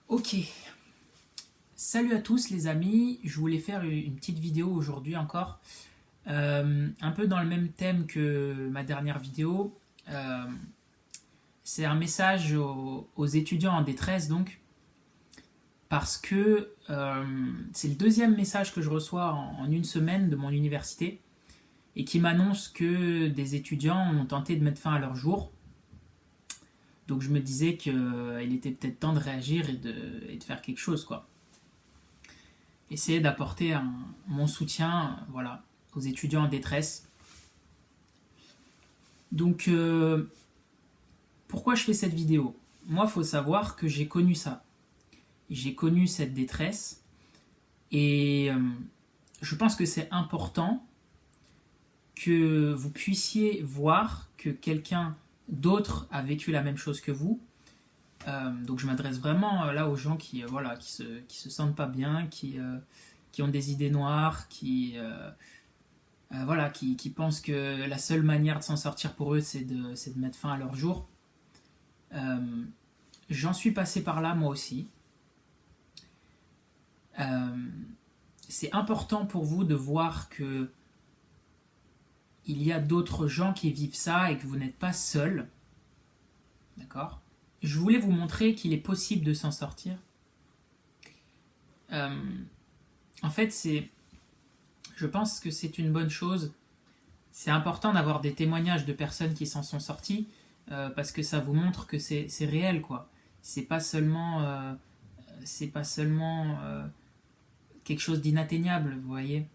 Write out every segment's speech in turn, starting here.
Ok, salut à tous les amis, je voulais faire une petite vidéo aujourd'hui encore, un peu dans le même thème que ma dernière vidéo. Euh, c'est un message aux étudiants en détresse donc, parce que c'est le deuxième message que je reçois en une semaine de mon université et qui m'annonce que des étudiants ont tenté de mettre fin à leur jour. Donc je me disais qu'il était peut-être temps de réagir et de faire quelque chose quoi. Essayer d'apporter mon soutien voilà, aux étudiants en détresse. Donc, pourquoi je fais cette vidéo? Moi, il faut savoir que j'ai connu ça. J'ai connu cette détresse et je pense que c'est important que vous puissiez voir que quelqu'un d'autre a vécu la même chose que vous. Donc je m'adresse vraiment là aux gens voilà, qui se sentent pas bien, qui ont des idées noires, voilà, qui pensent que la seule manière de s'en sortir pour eux, c'est de mettre fin à leur jour. Euh, J'en suis passé par là moi aussi. Euh, c'est important pour vous de voir que il y a d'autres gens qui vivent ça et que vous n'êtes pas seul. D'accord? Je voulais vous montrer qu'il est possible de s'en sortir. Euh, En fait, je pense que c'est une bonne chose. C'est important d'avoir des témoignages de personnes qui s'en sont sorties parce que ça vous montre que c'est réel, quoi. C'est pas seulement, c'est pas seulement quelque chose d'inatteignable, vous voyez.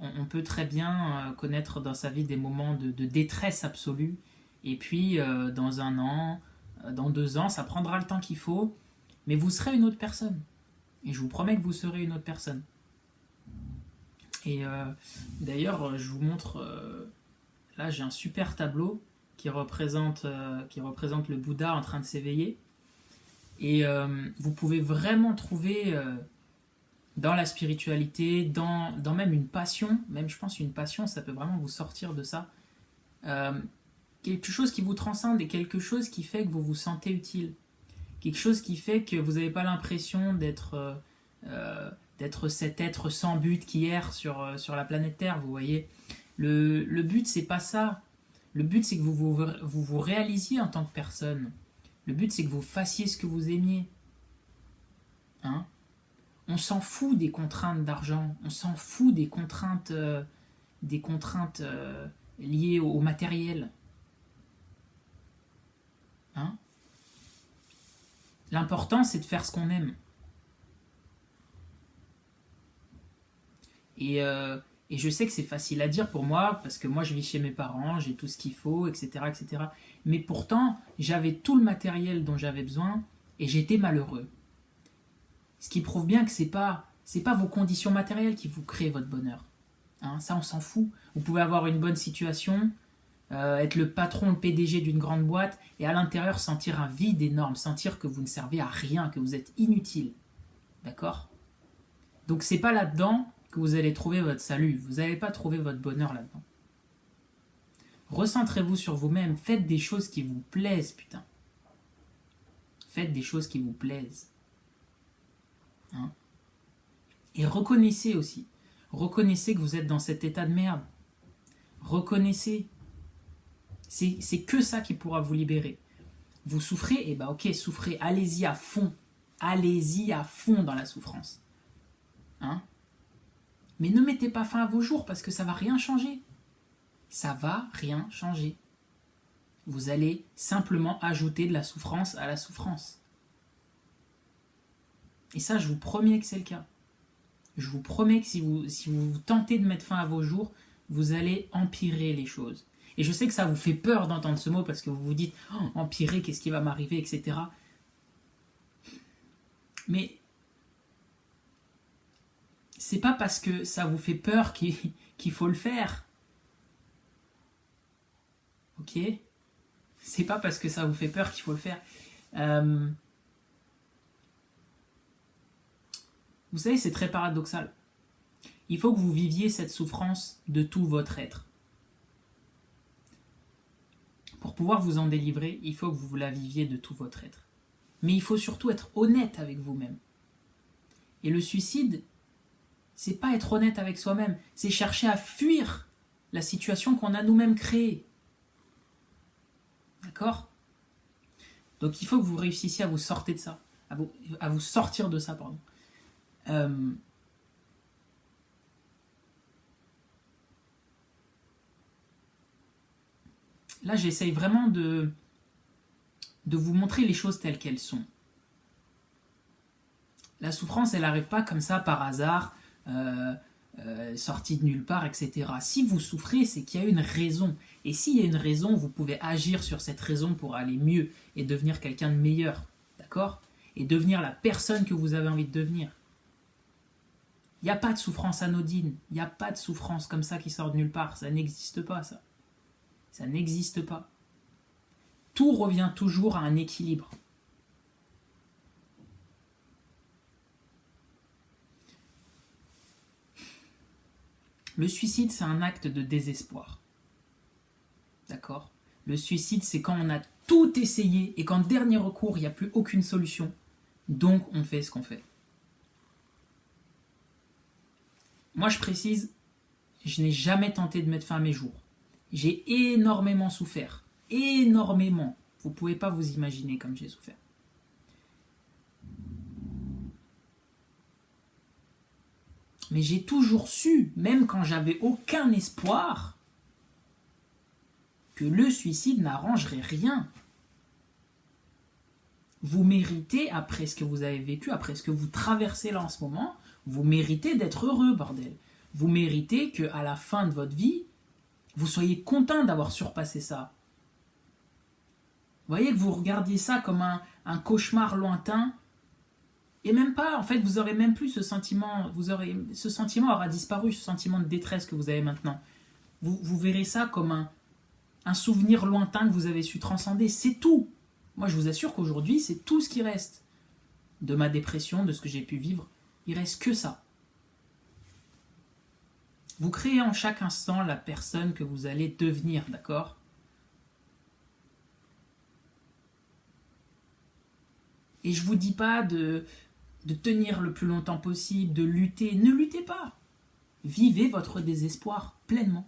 On peut très bien connaître dans sa vie des moments de détresse absolue, et puis dans un an, dans 2 ans, ça prendra le temps qu'il faut, mais vous serez une autre personne. Et je vous promets que vous serez une autre personne. Et d'ailleurs, je vous montre, là j'ai un super tableau qui représente le Bouddha en train de s'éveiller. Et vous pouvez vraiment trouver dans la spiritualité, dans même une passion, même je pense une passion, ça peut vraiment vous sortir de ça. Euh, Quelque chose qui vous transcende et quelque chose qui fait que vous vous sentez utile. Quelque chose qui fait que vous n'avez pas l'impression d'être cet être sans but qui erre sur la planète Terre, vous voyez. Le but, c'est pas ça. Le but, c'est que vous réalisiez en tant que personne. Le but, c'est que vous fassiez ce que vous aimiez. Hein. On s'en fout des contraintes d'argent, on s'en fout des contraintes liées au matériel. Hein. L'important, c'est de faire ce qu'on aime. Et je sais que c'est facile à dire pour moi, parce que moi je vis chez mes parents, j'ai tout ce qu'il faut, etc., etc. Mais pourtant, j'avais tout le matériel dont j'avais besoin et j'étais malheureux. Ce qui prouve bien que c'est pas vos conditions matérielles qui vous créent votre bonheur. Hein, ça, on s'en fout. Vous pouvez avoir une bonne situation, être le patron, le PDG d'une grande boîte, et à l'intérieur sentir un vide énorme, sentir que vous ne servez à rien, que vous êtes inutile. D'accord? Donc c'est pas là-dedans que vous allez trouver votre salut. Vous n'allez pas trouver votre bonheur là-dedans. Recentrez-vous sur vous-même. Faites des choses qui vous plaisent, putain. Faites des choses qui vous plaisent. Hein. Et reconnaissez aussi. Reconnaissez que vous êtes dans cet état de merde. Reconnaissez. C'est que ça qui pourra vous libérer. Vous souffrez, et bah ok, souffrez. Allez-y à fond. Allez-y à fond dans la souffrance. Hein. Mais ne mettez pas fin à vos jours parce que ça va rien changer. Ça va rien changer. Vous allez simplement ajouter de la souffrance à la souffrance. Et ça, je vous promets que c'est le cas. Je vous promets que si vous tentez de mettre fin à vos jours, vous allez empirer les choses. Et je sais que ça vous fait peur d'entendre ce mot parce que vous vous dites oh, empirer, qu'est-ce qui va m'arriver, etc. Mais c'est pas parce que ça vous fait peur qu'il faut le faire. Ok? C'est pas parce que ça vous fait peur qu'il faut le faire. Euh, vous savez, c'est très paradoxal. Il faut que vous viviez cette souffrance de tout votre être. Pour pouvoir vous en délivrer, il faut que vous la viviez de tout votre être. Mais il faut surtout être honnête avec vous-même. Et le suicide, c'est pas être honnête avec soi-même, c'est chercher à fuir la situation qu'on a nous-mêmes créée. D'accord? Donc il faut que vous réussissiez à vous sortir de ça, à vous sortir de ça, pardon. Là, j'essaye vraiment de vous montrer les choses telles qu'elles sont. La souffrance, elle n'arrive pas comme ça par hasard, sortie de nulle part, etc. Si vous souffrez, c'est qu'il y a une raison. Et s'il y a une raison, vous pouvez agir sur cette raison pour aller mieux et devenir quelqu'un de meilleur. D'accord? Et devenir la personne que vous avez envie de devenir. Il n'y a pas de souffrance anodine. Il n'y a pas de souffrance comme ça qui sort de nulle part. Ça n'existe pas, ça. Ça n'existe pas. Tout revient toujours à un équilibre. Le suicide, c'est un acte de désespoir. D'accord? Le suicide, c'est quand on a tout essayé et qu'en dernier recours, il n'y a plus aucune solution. Donc, on fait ce qu'on fait. Moi, je précise, je n'ai jamais tenté de mettre fin à mes jours. J'ai énormément souffert. Énormément. Vous ne pouvez pas vous imaginer comme j'ai souffert. Mais j'ai toujours su, même quand j'avais aucun espoir, que le suicide n'arrangerait rien. Vous méritez, après ce que vous avez vécu, après ce que vous traversez là en ce moment, vous méritez d'être heureux, bordel. Vous méritez qu'à la fin de votre vie, vous soyez content d'avoir surpassé ça. Vous voyez que vous regardiez ça comme un cauchemar lointain. Et même pas, en fait, vous aurez même plus ce sentiment, ce sentiment aura disparu, ce sentiment de détresse que vous avez maintenant. Vous verrez ça comme un souvenir lointain que vous avez su transcender, c'est tout. Moi, je vous assure qu'aujourd'hui, c'est tout ce qui reste de ma dépression, de ce que j'ai pu vivre. Il reste que ça. Vous créez en chaque instant la personne que vous allez devenir, d'accord? Et je vous dis pas de tenir le plus longtemps possible, de lutter. Ne luttez pas. Vivez votre désespoir pleinement.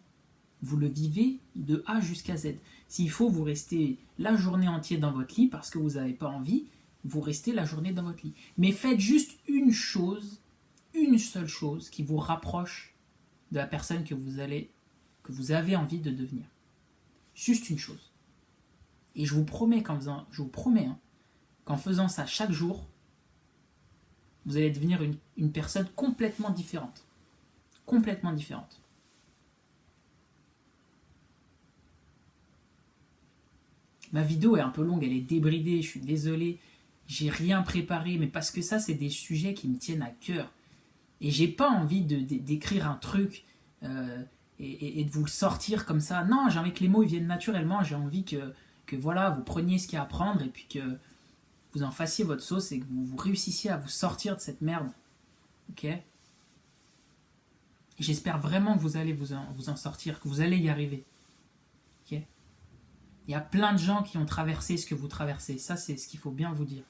Vous le vivez de A jusqu'à Z. S'il faut, vous restez la journée entière dans votre lit parce que vous n'avez pas envie, vous restez la journée dans votre lit. Mais faites juste une chose, une seule chose qui vous rapproche de la personne que vous avez envie de devenir. Juste une chose. Et je vous promets qu'en faisant ça chaque jour, vous allez devenir une personne complètement différente. Complètement différente. Ma vidéo est un peu longue, elle est débridée, je suis désolé. J'ai rien préparé, mais parce que ça, c'est des sujets qui me tiennent à cœur. Et j'ai pas envie d'écrire un truc et de vous le sortir comme ça. Non, j'ai envie que les mots ils viennent naturellement. J'ai envie que voilà, vous preniez ce qu'il y a à prendre et puis que vous en fassiez votre sauce et que vous réussissiez à vous sortir de cette merde. Ok? Et j'espère vraiment que vous allez vous en sortir, que vous allez y arriver. Ok? Il y a plein de gens qui ont traversé ce que vous traversez. Ça, c'est ce qu'il faut bien vous dire.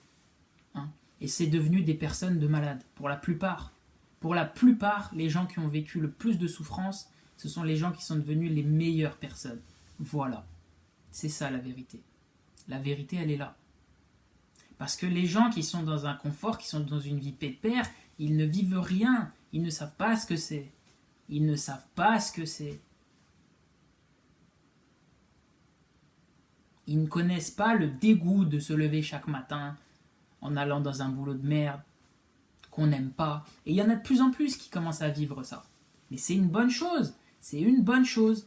Hein? Et c'est devenu des personnes de malades, pour la plupart. Pour la plupart, les gens qui ont vécu le plus de souffrance, ce sont les gens qui sont devenus les meilleures personnes. Voilà. C'est ça la vérité. La vérité, elle est là. Parce que les gens qui sont dans un confort, qui sont dans une vie pépère, ils ne vivent rien. Ils ne savent pas ce que c'est. Ils ne savent pas ce que c'est. Ils ne connaissent pas le dégoût de se lever chaque matin en allant dans un boulot de merde qu'on n'aime pas. Et il y en a de plus en plus qui commencent à vivre ça. Mais c'est une bonne chose. C'est une bonne chose.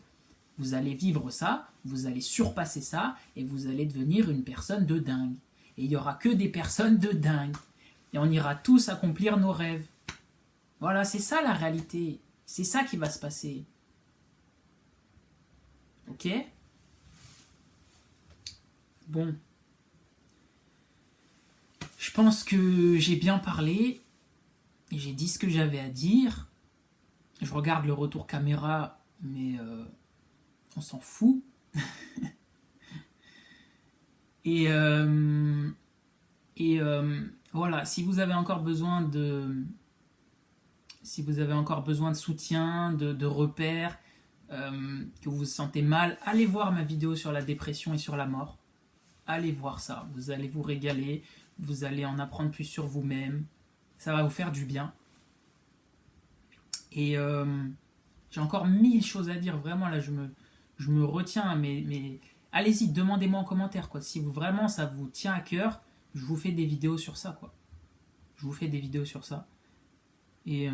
Vous allez vivre ça, vous allez surpasser ça, et vous allez devenir une personne de dingue. Et il n'y aura que des personnes de dingue. Et on ira tous accomplir nos rêves. Voilà, c'est ça la réalité. C'est ça qui va se passer. Ok ? Bon. Je pense que j'ai bien parlé. Et j'ai dit ce que j'avais à dire. Je regarde le retour caméra, mais on s'en fout. et Et voilà, si vous avez encore besoin de, si vous avez encore besoin de soutien, de repères, que vous vous sentez mal, allez voir ma vidéo sur la dépression et sur la mort. Allez voir ça, vous allez vous régaler, vous allez en apprendre plus sur vous-même, ça va vous faire du bien. Et j'ai encore 1000 choses à dire, vraiment là je me retiens, mais allez-y, demandez-moi en commentaire, quoi. Si vous, vraiment ça vous tient à cœur, je vous fais des vidéos sur ça, quoi. Je vous fais des vidéos sur ça. Et,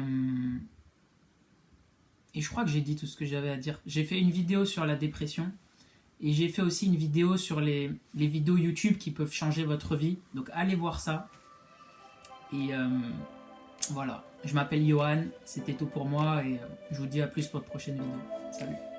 et je crois que j'ai dit tout ce que j'avais à dire. J'ai fait une vidéo sur la dépression, et j'ai fait aussi une vidéo sur les vidéos YouTube qui peuvent changer votre vie. Donc allez voir ça. Et voilà. Je m'appelle Johan, c'était tout pour moi et je vous dis à plus pour de prochaines vidéos. Salut.